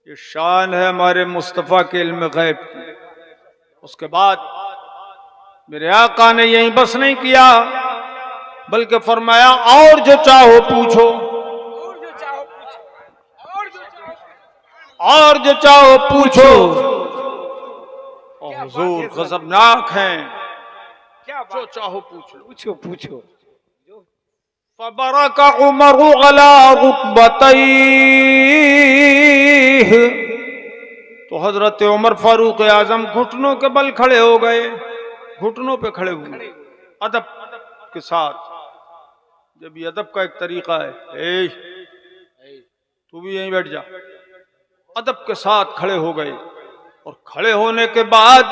ये शान है हमारे मुस्तफ़ा के इल्म गैब की। उसके बाद मेरे आका ने यहीं बस नहीं किया, बल्कि फरमाया और जो चाहो पूछो, और जो चाहो पूछो। और हुजूर गजबनाक हैं, जो चाहो पूछ लो, पूछो पूछो। फबरक उमर अला रुकबतैह, तो हजरत उमर फारूक आजम घुटनों के बल खड़े हो गए, घुटनों पे खड़े हुए अदब के साथ। जब ये अदब का एक तरीका है, ए तू भी यहीं बैठ जा, अदब के साथ खड़े हो गए। और खड़े होने के बाद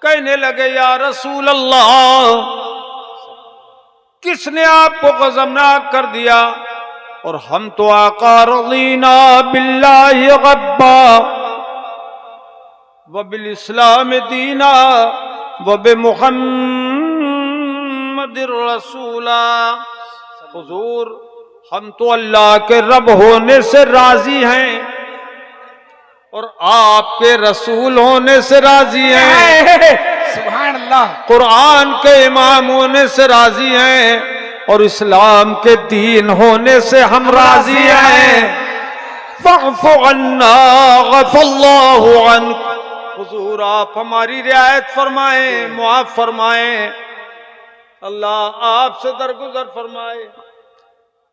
कहने लगे या रसूल अल्लाह, किसने आपको गजबनाक कर दिया? और हम तो आका रज़ीना बिल्लाहि रब्बा व बिल इस्लाम दीना व बि मुहम्मदिर रसूला। हुजूर हम तो अल्लाह के रब होने से राजी हैं और आपके रसूल होने से राजी हैं, सुभान अल्लाह। कुरान के इमाम होने से राजी हैं और इस्लाम के दीन होने से हम राजी हैं। फ़अफ़ु अन्ना गफ़ल्लाहु अन्क, हुजूर आप हमारी रियायत फरमाएं, मुआफ़ फरमाएं, अल्लाह आपसे दरगुजर फरमाए।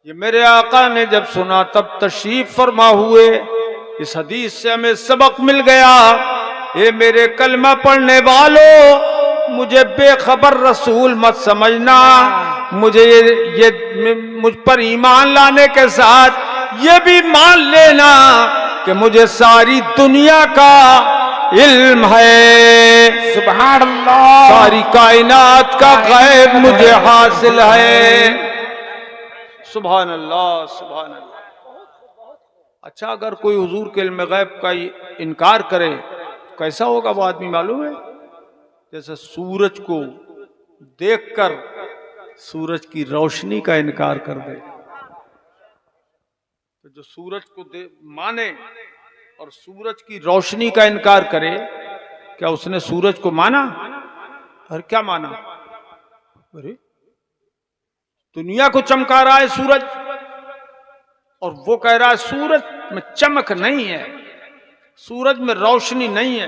ये मेरे आका ने जब सुना तब तशरीफ फरमा हुए। इस हदीस से हमें सबक मिल गया। ये मेरे कलमा पढ़ने वालों, मुझे बेखबर रसूल मत समझना। मुझे ये मुझ पर ईमान लाने के साथ ये भी मान लेना कि मुझे सारी दुनिया का इल्म है। सुभान अल्लाह। सारी कायनात का गैब मुझे हासिल है। सुभान अल्लाह, सुभान अल्लाह। अच्छा, अगर कोई हुजूर के इल्म गैब का इनकार करे कैसा होगा वो आदमी मालूम है? जैसे सूरज को देखकर सूरज की रोशनी का इनकार कर दे। तो जो सूरज को माने और सूरज की रोशनी का इनकार करे, क्या उसने सूरज को माना? और क्या माना? अरे दुनिया को चमका रहा है सूरज, और वो कह रहा है सूरज में चमक नहीं है, सूरज में रोशनी नहीं है,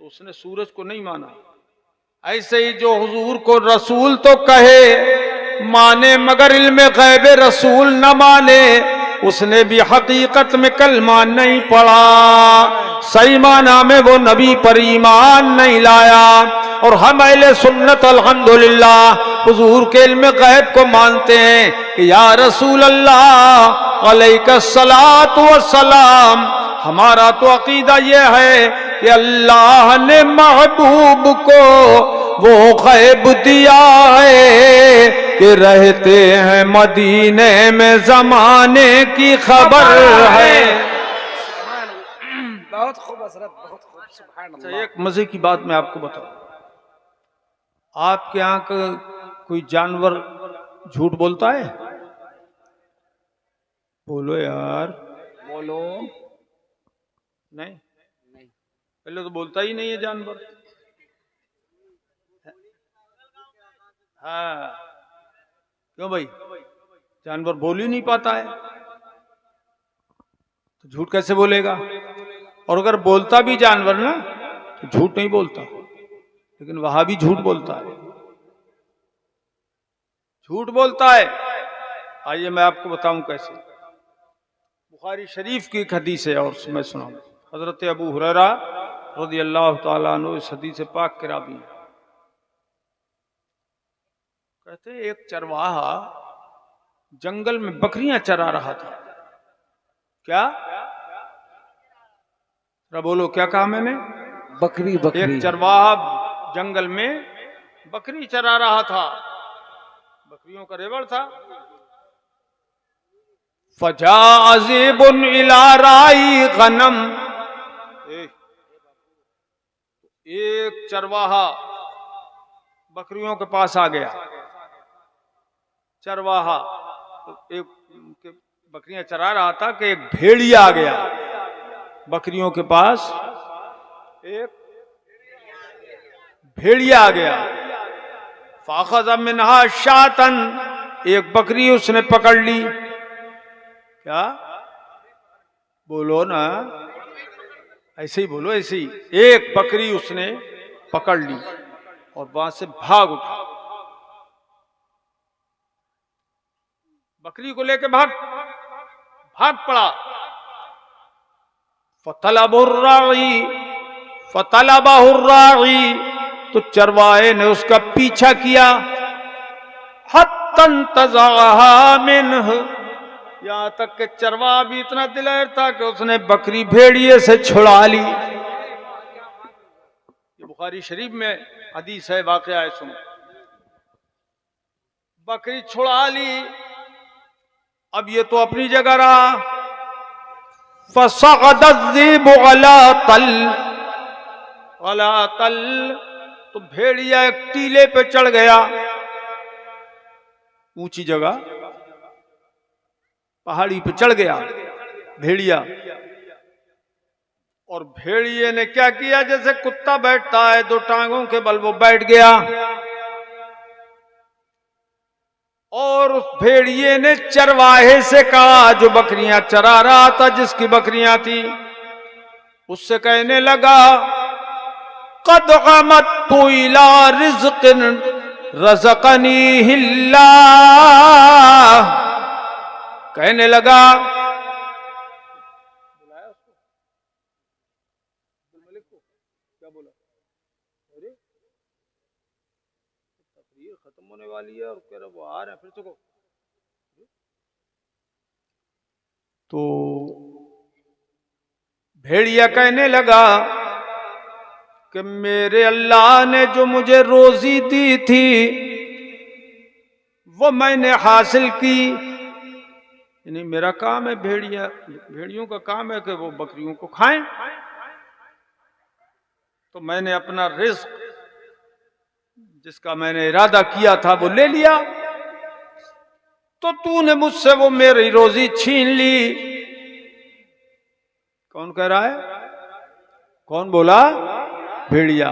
तो उसने सूरज को नहीं माना। ऐसे ही जो हुजूर को रसूल तो कहे माने मगर इल्म गैब रसूल न माने, उसने भी हकीकत में कलमा नहीं पढ़ा, सही माना में वो नबी पर ईमान नहीं लाया। और हम अहले सुन्नत अल्हम्दुलिल्लाह हुजूर के इल्म गैब को मानते हैं कि या रसूल अल्लाह अलैहिस्सलातु वस्सलाम। हमारा तो अकीदा यह है कि अल्लाह ने महबूब को वो गैब दिया है कि रहते हैं मदीने में जमाने की खबर है। बहुत खूब हजरत, बहुत खूब। सुभान अल्लाह। एक मजे की बात मैं आपको बताऊं, आपके यहाँ का कोई जानवर झूठ बोलता है? बोलो यार, बोलो। नहीं, पहले तो बोलता ही नहीं है जानवर। हाँ, क्यों भाई? जानवर बोल ही नहीं पाता है तो झूठ कैसे बोलेगा? और अगर बोलता भी जानवर ना तो झूठ नहीं बोलता, लेकिन वहां भी झूठ बोलता है, झूठ बोलता है। आइए मैं आपको बताऊं कैसे। बुखारी शरीफ की एक हदीस है और मैं सुनाऊं। हजरत अबू हुरैरा रज़ी अल्लाह ताला अन्हु इस हदीस पाक के रावी हैं। कहते एक चरवाहा जंगल में बकरियां चरा रहा था। क्या? बोलो, क्या कहा मैंने? बकरी बकरी। एक चरवाहा जंगल में बकरी चरा रहा था, बकरियों का रेवड़ था। फजा अज़ीबुन इला राई गनम, एक चरवाहा बकरियों के पास आ गया। चरवाहा एक बकरियां चरा रहा था कि एक भेड़िया आ गया बकरियों के पास। एक भेड़िया आ गया, फाखज़ मिनहा शातन, एक बकरी उसने पकड़ ली। क्या बोलो ना, ऐसे ही बोलो, ऐसे ही। एक बकरी उसने पकड़ ली और वहां से भाग उठा, बकरी को लेके भाग पड़ा। फतलबहुर्राई, तो चरवाहे ने उसका पीछा किया। हत्तन तज़अहा मिन्ह, यहां तक कि चरवाहा भी इतना दिलेर था कि उसने बकरी भेड़िए से छुड़ा ली। ये बुखारी शरीफ में हदीस है, वाक़या है, सुनो। बकरी छुड़ा ली, अब ये तो अपनी जगह रहा। फसअदज़्ज़िबु अला तल, तो भेड़िया एक टीले पे चढ़ गया, ऊंची जगह पहाड़ी पे चढ़ गया भेड़िया। और भेड़िए ने क्या किया, जैसे कुत्ता बैठता है दो टांगों के बल, वो बैठ गया। और उस भेड़िए ने चरवाहे से कहा, जो बकरियां चरा रहा था, जिसकी बकरियां थी, उससे कहने लगा, क़द अमद्तु इला रिज़्क़िन रज़क़नीहिल्लाह, कहने लगा, बुलाया उसको, मलिक को, क्या बोला, अरे तकरीर खत्म होने वाली है और कह रहा वो आ रहे हैं, फिर तो भेड़िया कहने लगा कि मेरे अल्लाह ने जो मुझे रोजी दी थी वो मैंने हासिल की। यानी मेरा काम है, भेड़ियों का काम है कि वो बकरियों को खाएं, तो मैंने अपना रिज़्क़ जिसका मैंने इरादा किया था वो ले लिया, तो तूने मुझसे वो मेरी रोजी छीन ली। कौन कह रहा है, कौन बोला, भेड़िया।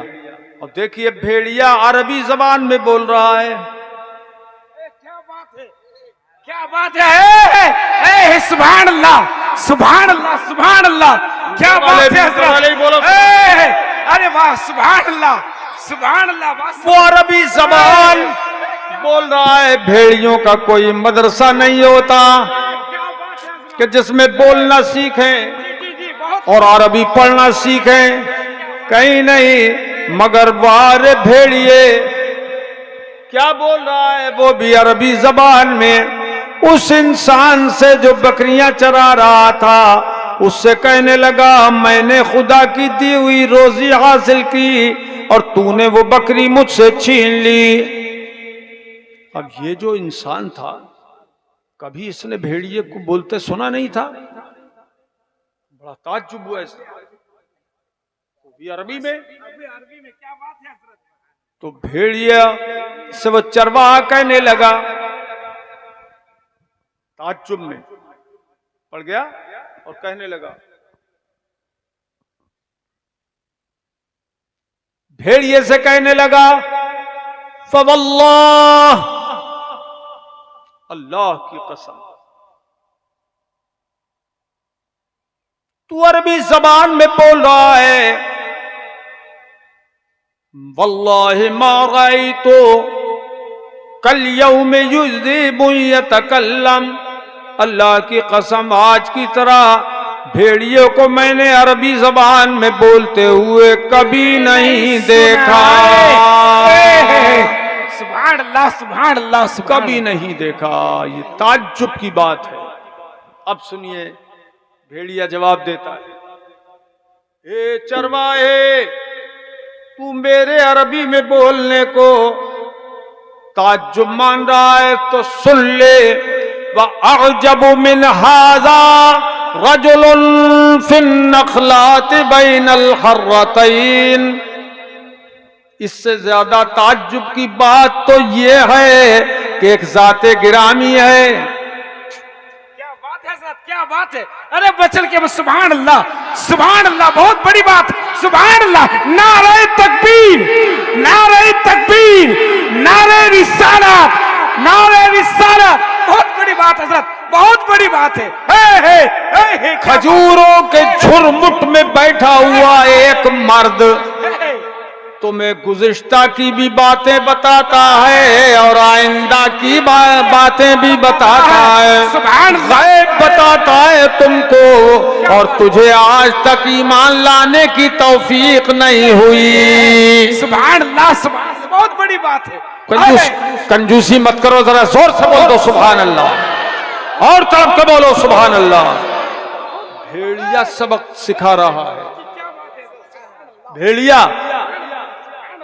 और देखिए भेड़िया अरबी जबान में बोल रहा है। क्या बात है, क्या बात है, सुभान अल्लाह, सुभान अल्लाह, सुभान अल्लाह, क्या बात है हज़रत, अरे वाह, सुभान अल्लाह, सुभान अल्लाह। वो अरबी जबान बोल रहा है। भेड़ियों का कोई मदरसा नहीं होता कि जिसमें बोलना सीखें और अरबी पढ़ना सीखें, कहीं नहीं। मगर वारे भेड़िए क्या बोल रहा है, वो भी अरबी जबान में, उस इंसान से जो बकरियां चरा रहा था, उससे कहने लगा, मैंने खुदा की दी हुई रोजी हासिल की और तूने वो बकरी मुझसे छीन ली। अब ये जो इंसान था, कभी इसने भेड़िए को बोलते सुना नहीं था, बड़ा ताज्जुब हुआ इससे, वो भी अरबी में। क्या बात है हज़रत। तो भेड़िया से वो चरवाहा कहने लगा, ताज्जुब में पड़ गया और कहने लगा, भेड़िए से कहने लगा, फवल्लाह, अल्लाह की कसम, तू अरबी जबान में बोल रहा है, वल्लाहि मा रअयतु कल यौम युज़िबु यतकल्लम, अल्लाह की कसम आज की तरह भेड़ियों को मैंने अरबी जबान में बोलते हुए कभी नहीं देखा। सुभान अल्लाह, सुभान अल्लाह, कभी नहीं देखा। ये ताज्जुब की बात है। अब सुनिए भेड़िया जवाब देता है, ए चरवाहे, तू मेरे अरबी में बोलने को ताज्जुब मान रहा है तो सुन ले। व अअजबु मिन हाज़ा रजुलुन फिन नखलात बैनल हर्रतैन, इससे ज्यादा ताज्जुब की बात तो ये है कि एक जाते गिरामी है। क्या बात है क्या बात है। अरे बचल के सुभान अल्लाह, सुभान अल्लाह, बहुत बड़ी बात, सुभान अल्लाह। नारे तकबीर, नारे तकबीर, नारे रिसालत, नारे रिसालत। बहुत बड़ी बात हजरत, बहुत बड़ी बात है। हे, खजूरों के झुरमुट में बैठा हुआ एक मर्द तुम्हें गुज़िश्ता की भी बातें बताता है और आइंदा की बातें भी बताता है, गैब बताता है तुमको, और तुझे आज तक ईमान लाने की तौफीक नहीं हुई। सुभान अल्लाह, सुभान अल्लाह, बहुत बड़ी बात है। कंजूसी मत करो, जरा जोर से बोल दो सुभान अल्लाह, और तड़प के बोलो सुभान अल्लाह। भेड़िया सबक सिखा रहा है। भेड़िया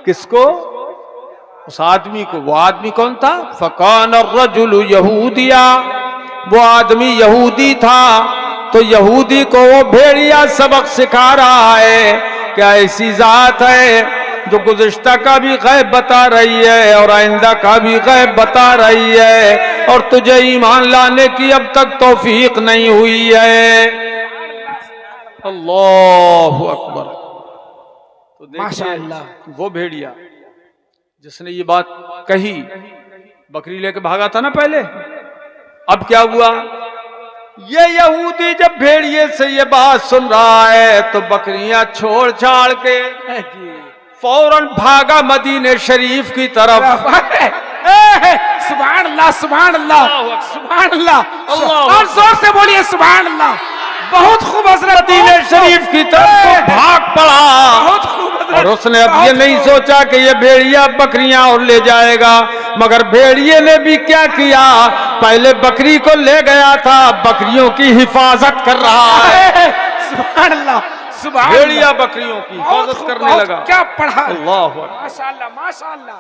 किसको? उस आदमी को। वो आदमी कौन था? फकान रजुल यहूदिया, वो आदमी यहूदी था। तो यहूदी को वो भेड़िया सबक सिखा रहा है क्या ऐसी जात है जो गुज़िश्ता का भी गैब बता रही है और आइंदा का भी गैब बता रही है, और तुझे ईमान लाने की अब तक तौफीक नहीं हुई है। अल्लाहु अकबर। तो देखिए वो भेड़िया जिसने ये बात कही, बकरी लेके भागा था ना पहले, अब क्या हुआ? ये यहूदी जब भेड़िए से ये बात सुन रहा है तो बकरियां छोड़ छाड़ के फौरन भागा मदीने शरीफ की तरफ। सुभान अल्लाह, सुभान अल्लाह, सुभान अल्लाह, और जोर से बोलिए सुभान अल्लाह। बहुत खूब हजरत, मदीने शरीफ की तरफ तो भाग पड़ा। बहुत खूब। और उसने अब ये नहीं सोचा कि ये भेड़िया बकरियां और ले जाएगा, मगर भेड़िए ने भी क्या किया, पहले बकरी को ले गया था, बकरियों की हिफाजत कर रहा है। सुभान अल्लाह, सुभान। भेड़िया बकरियों की हिफाजत करने लगा। क्या पढ़ा, अल्लाह माशाअल्लाह, माशाअल्लाह।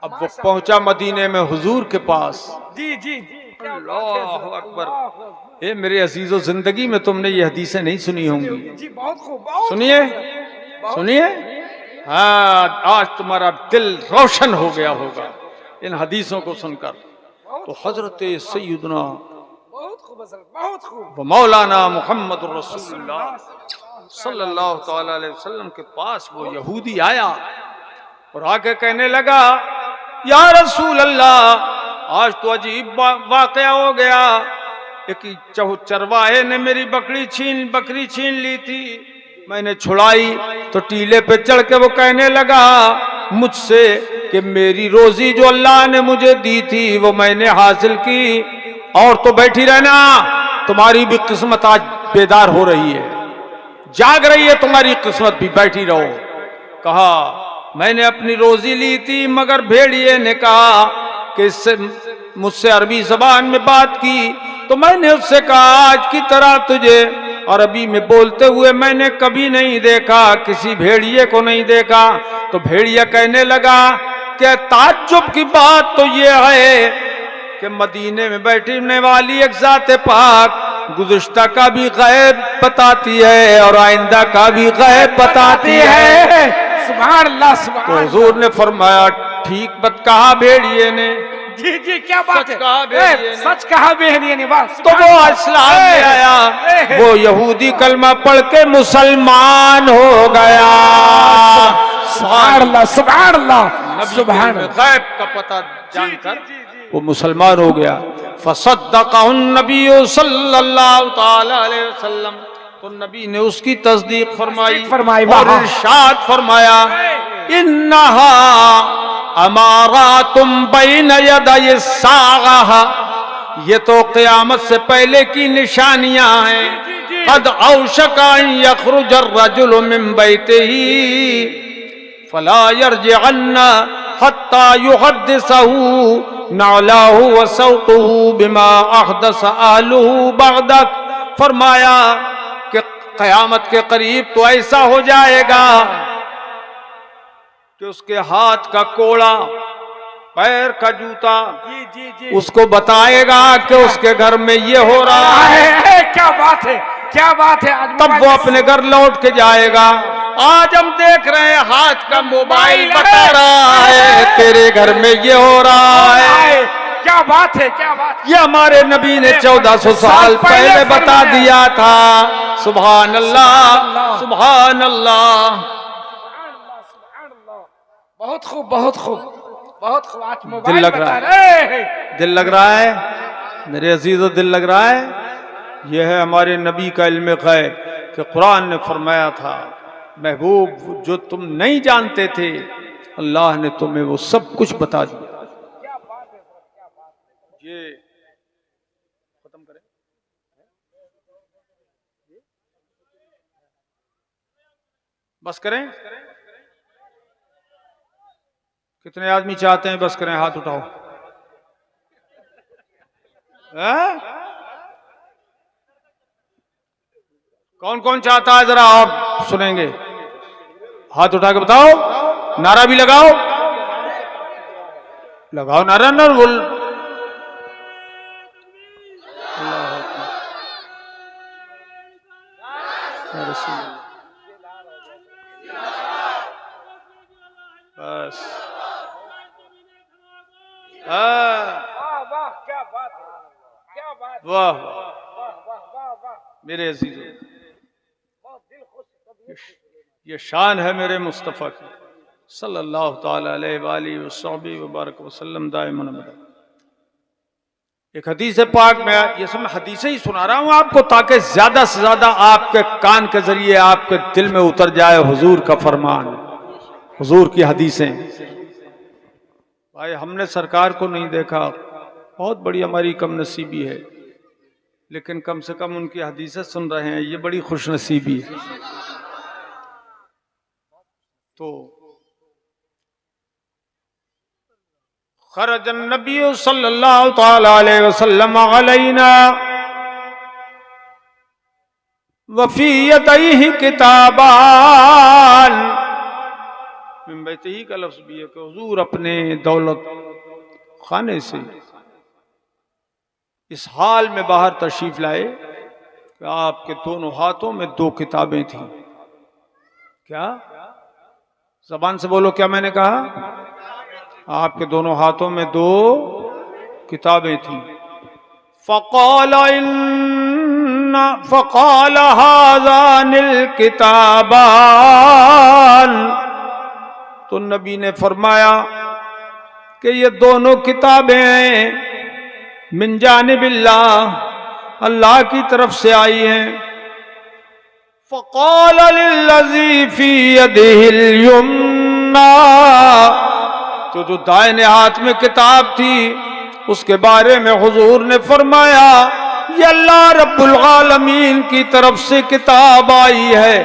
अब वो पहुंचा मदीने में हुजूर के पास। जी जी, अल्लाह अकबर। ए मेरे अजीजों, जिंदगी में तुमने ये हदीसें नहीं सुनी होंगी। जी बहुत खूब, सुनिए सुनिए। हाँ, आज तुम्हारा दिल रोशन हो गया होगा इन हदीसों को सुनकर। तो हजरत सैयदना बहुत खूब हजरत, बहुत खूब, वो मौलाना मुहम्मद रसूलुल्लाह सल्लल्लाहु ताला अलैहि वसल्लम के पास वो यहूदी आया और आके कहने लगा, या रसूल अल्लाह, आज तो अजीब वाकया हो गया। एक चरवाहे ने मेरी बकरी छीन ली थी, मैंने छुड़ाई तो टीले पे चढ़ के वो कहने लगा मुझसे कि मेरी रोजी जो अल्लाह ने मुझे दी थी वो मैंने हासिल की, और तो बैठी रहना, तुम्हारी भी किस्मत आज बेदार हो रही है, जाग रही है तुम्हारी किस्मत भी, बैठी रहो। कहा मैंने अपनी रोजी ली थी, मगर भेड़िए ने कहा कि इससे मुझसे अरबी जबान में बात की, तो मैंने उससे कहा आज की तरह तुझे अरबी में बोलते हुए मैंने कभी नहीं देखा, किसी भेड़िए को नहीं देखा। तो भेड़िया कहने लगा कि ताज्जुब की बात तो ये है कि मदीने में बैठने वाली एक ज़ात पाक गुज़िश्ता का भी गैब बताती है और आइंदा का भी गैब बताती है। सुभान अल्लाह, सुभान। तो हुजूर ने फरमाया ठीक बात कहा भेड़िए ने। जी जी, क्या बात है, सच कहा भेड़िए ने। बस तो वो इस्लाम में आया, वो यहूदी कलमा पढ़ के मुसलमान हो गया। सुभान अल्लाह, सुभान अल्लाह, सुभान। गैब का पता जानकर वो मुसलमान हो गया। फसद्दक़हु नबी सल्लल्लाहु ताला अलैहि वसल्लम, तो नबी ने उसकी तस्दीक फरमाई और इरशाद फरमाया, इन्नहा अमारातुम बैन यदै साग़ह, ये तो क़यामत से पहले की निशानियां हैं। क़द औशका अन यख़रुज अर्रजुलु मिन बैतिही फला यरजिअन्ना हत्ता युहद्दिसहु नअलहु व सौक़हु बिमा अहदस अहलुहु बअदक। फरमाया कि क़यामत के करीब तो ऐसा हो जाएगा कि उसके हाथ का कोड़ा, पैर का जूता उसको बताएगा कि उसके घर में ये हो रहा है। क्या बात है, क्या बात है। तब वो अपने घर लौट के जाएगा। आज हम देख रहे हैं हाथ का मोबाइल बता रहा है तेरे घर में ये हो रहा है, क्या बात है, क्या बात है। ये हमारे नबी ने 1400 साल पहले बता दिया था। सुभान अल्लाह, सुभान अल्लाह। बहुत खूब, बहुत खूब, बहुत खूब। आज दिल मोबाइल लग रहा है, दिल लग रहा है मेरे अजीजों, दिल लग रहा है। यह है हमारे नबी का इल्म गैब कि कुरान ने फरमाया था, महबूब जो तुम नहीं जानते थे अल्लाह ने तुम्हें वो सब कुछ बता दिया। ये खत्म करें, बस करें। कितने आदमी चाहते हैं बस करें? हाथ उठाओ। कौन कौन चाहता है जरा आप सुनेंगे? हाथ उठा के बताओ, नारा भी लगाओ, लगाओ नारा। ना बोल बस। वाह, क्या बात है, क्या बात, वाह वाह वाह वाह। मेरे अजीजों, बहुत दिल खुश। ये शान है मेरे मुस्तफ़ा की सल्लल्लाहु ताला अलैहि वसल्लम वसल्लम दाइमन अबदा। एक हदीस पाक में, ये सब मैं हदीसें ही सुना रहा हूं आपको ताकि ज्यादा से ज्यादा आपके कान के जरिए आपके दिल में उतर जाए हुजूर का फरमान, हुजूर की हदीसें। भाई हमने सरकार को नहीं देखा, बहुत बड़ी हमारी कम नसीबी है, लेकिन कम से कम उनकी हदीसें सुन रहे हैं, ये बड़ी खुशनसीबी है। तो खरजन नबी सल्लल्लाहु ताला अलैहि वसल्लम अलैना वफीयतैहि किताबान। मिन बैतिही का लफ्ज भी है कि हुजूर अपने दौलत खाने से इस हाल में बाहर तशरीफ लाए कि आपके दोनों हाथों में 2 किताबें थी। क्या? जबान से बोलो, क्या मैंने कहा? आपके दोनों हाथों में 2 किताबें थी। फ़क़ाल हाज़ानिल किताबान, तो नबी ने फरमाया कि ये दोनों किताबें हैं मिन जानिबिल्लाह, अल्लाह की तरफ से आई हैं। फ़क़ाल लिल्लज़ी फ़ी यदिहिल युम्ना, तो जो दाहिने हाथ में किताब थी उसके बारे में हुजूर ने फरमाया ये अल्लाह रब्बुल आलमीन की तरफ से किताब आई है।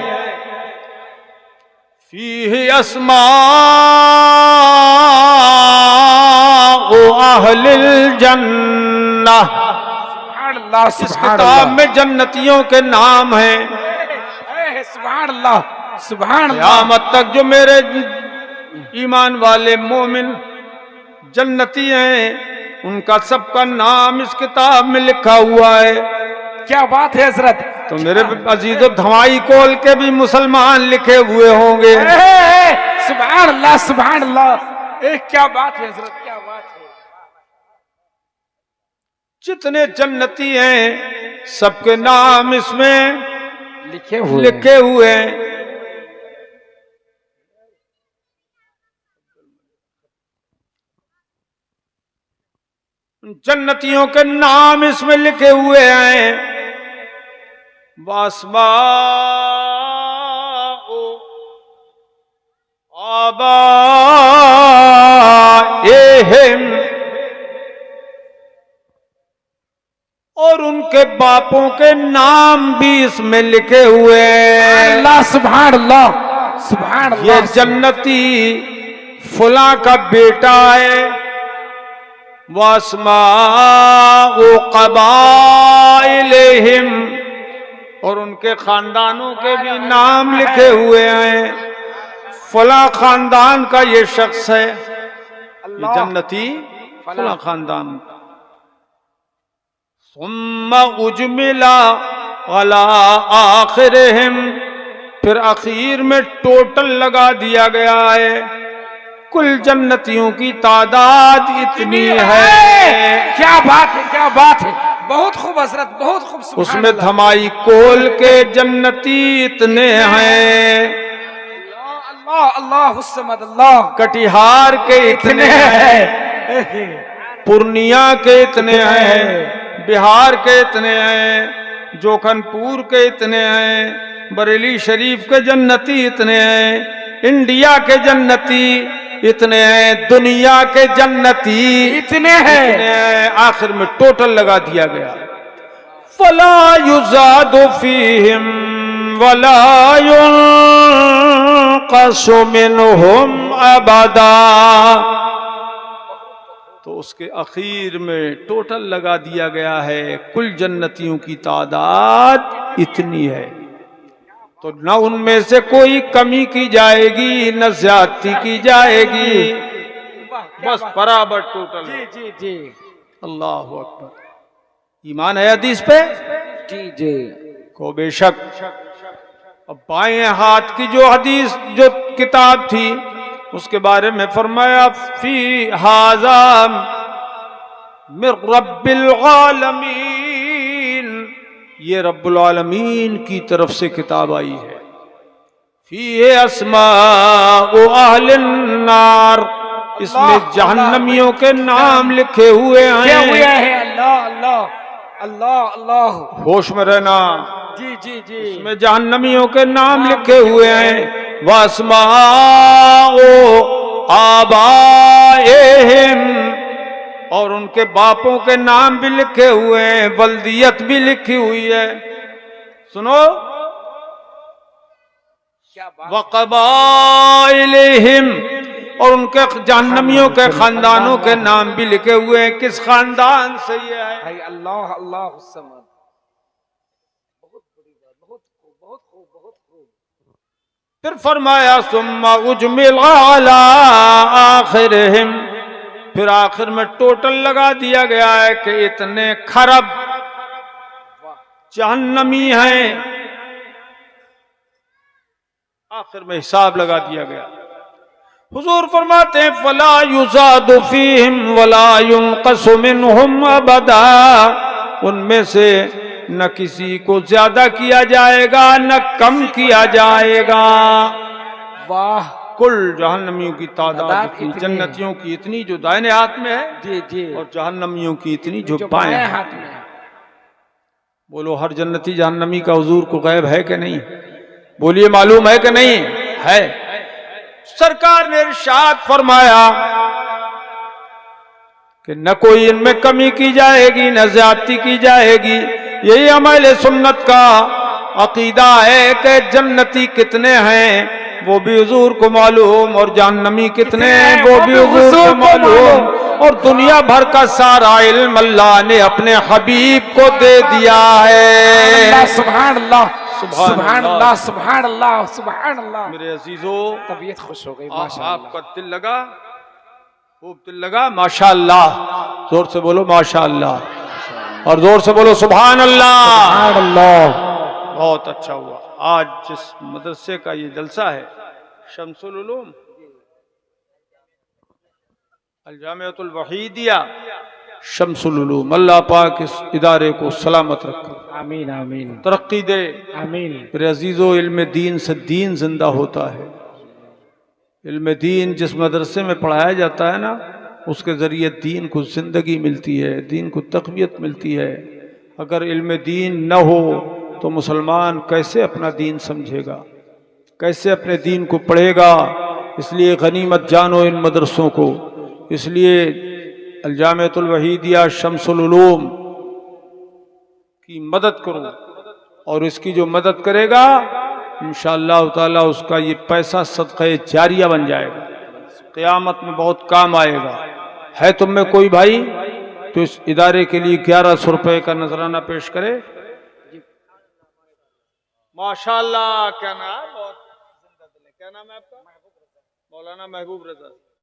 फीही अस्माउ अहलिल जन्नह, इस किताब में जन्नतियों के नाम हैं। सुभान अल्लाह, सुभान अल्लाह। क़यामत तक जो मेरे ईमान वाले मोमिन जन्नती हैं उनका सबका नाम इस किताब में लिखा हुआ है। क्या बात है हजरत। तो मेरे अजीजों, धमाई कोल के भी मुसलमान लिखे हुए होंगे। सुभान अल्लाह, सुभान अल्लाह। क्या बात है हजरत, क्या बात है। जितने जन्नती हैं सबके नाम इसमें लिखे हुए हैं। जन्नतियों के नाम इसमें लिखे हुए हैं। वास्माउ आबाएहिम, और उनके बापों के नाम भी इसमें लिखे हुए हैं। अल्लाह, सुभान अल्लाह, सुभान अल्लाह। ये जन्नती फुला का बेटा है। वास्माउ क़बाइलिहिम, और उनके खानदानों के भी नाम लिखे हुए हैं। फला खानदान का ये शख्स है, ये जन्नती फला खानदान। सुम्मा उजमिला अला आखिरिहिम, फिर आखिर में टोटल लगा दिया गया है। कुल जन्नतियों की तादाद इतनी है। क्या बात है, क्या बात है, बहुत खूब हजरत, बहुत खूब। सुभान उसमें अल्लाह। धमाई कोल के जन्नती इतने हैं, अल्लाह अल्लाह हुस्समद अल्लाह। कटिहार के इतने हैं, पूर्णिया के इतने हैं, बिहार के इतने हैं, जोखनपुर के इतने हैं, बरेली शरीफ के जन्नती इतने हैं, इंडिया के जन्नती इतने हैं, दुनिया के जन्नती इतने हैं। आखिर में टोटल लगा दिया गया। फला युज़ादु फीहिम वला युनक़सु मिनहुम अबदा। तो उसके आखिर में टोटल लगा दिया गया है, कुल जन्नतियों की तादाद इतनी है, तो न उनमें से कोई कमी की जाएगी न ज्यादती की जाएगी, बस बराबर टोटल। जी जी जी अल्लाह अकबर। ईमान है हदीस पे जी जी को बेशक। अब बाएं हाथ की जो हदीस जो किताब थी उसके बारे में फरमाया फी हाजा मिर रब्बिल आलमीन, ये रब्बुल आलमीन की तरफ से किताब आई है। फी अस्माउ अहलिन नार, इसमें जहन्नमियों के नाम लिखे हुए हैं। अल्लाह अल्लाह अल्लाह अल्लाह। होश में रहना। जी जी जी। इसमें जहन्नमियों के नाम लिखे हुए हैं। वस्माओ आबाएहिम, और उनके बापों के नाम भी लिखे हुए हैं, बल्दियत भी लिखी हुई है। सुनो, वक़बाइलिहिम, और उनके जहन्नमियों के खानदानों के नाम भी लिखे हुए हैं, किस खानदान से ये है। अल्लाह अल्लाह हुस्समद। बहुत बड़ी बात, बहुत खूब, बहुत खूब, बहुत खूब। फिर फरमाया सुम्मा उजमिल अला आखिरहिम, फिर आखिर में टोटल लगा दिया गया है कि इतने खरब जहन्नमी हैं। आखिर में हिसाब लगा दिया गया। हुजूर फरमाते हैं फला युज़ादु फीहिम वला युनक़सु मिनहुम अबदा, उनमें से न किसी को ज्यादा किया जाएगा न कम किया जाएगा। वाह। कुल जहन्नमियों की तादाद इतनी, जन्नतियों की इतनी जो दाहिने हाथ में है जी जी, और जहन्नमियों की इतनी जो बाएं हाथ में है। बोलो हर जन्नती जहन्नमी का हुजूर को गैब है कि नहीं? बोलिए मालूम है कि नहीं है? सरकार ने इरशाद फरमाया कि न कोई इनमें कमी की जाएगी न ज्यादती की जाएगी। यही अमल सुन्नत का अकीदा है कि जन्नती कितने हैं वो भी हुजूर को मालूम, और जहन्नमी कितने हैं वो भी हुजूर को मालूम, और दुनिया भर का सारा इल्म अल्लाह ने अपने हबीब को दे दिया है। सुभान अल्लाह सुभान अल्लाह सुभान अल्लाह सुभान अल्लाह। मेरे अजीजों, तबीयत खुश हो गई माशाअल्लाह। आपका दिल लगा, खूब दिल लगा, माशाअल्लाह। जोर से बोलो माशाअल्लाह, और जोर से बोलो सुभान अल्लाह। सुभान अल्लाह। बहुत अच्छा हुआ। आज जिस मदरसे का ये जलसा है, शम्सुल उलूम अल जामिअतुल वहीदिया शम्सुल उलूम, अल्लाह पाक इस इदारे को सलामत रखे, आमीन आमीन, तरक्की दे, आमीन। मेरे अजीजों, इल्म दीन से दीन जिंदा होता है। इल्म दीन जिस मदरसे में पढ़ाया जाता है ना, उसके ज़रिए दीन को ज़िंदगी मिलती है, दीन को तक़वियत मिलती है। अगर इल्म दीन न हो तो मुसलमान कैसे अपना दीन समझेगा, कैसे अपने दीन को पढ़ेगा? इसलिए गनीमत जानो इन मदरसों को। इसलिए अल जामिअतुल वहीदिया शम्सुल उलूम की मदद करो, और इसकी जो मदद करेगा इंशाअल्लाह ताला उसका ये पैसा सदक़े जारिया बन जाएगा, क़यामत में बहुत काम आएगा। है तुम में कोई भाई तो इस इदारे के लिए 1100 रुपये का नजराना पेश करे। माशाअल्लाह। क्या नाम? बहुत क्या नाम है आपका? मौलाना महबूब रजा।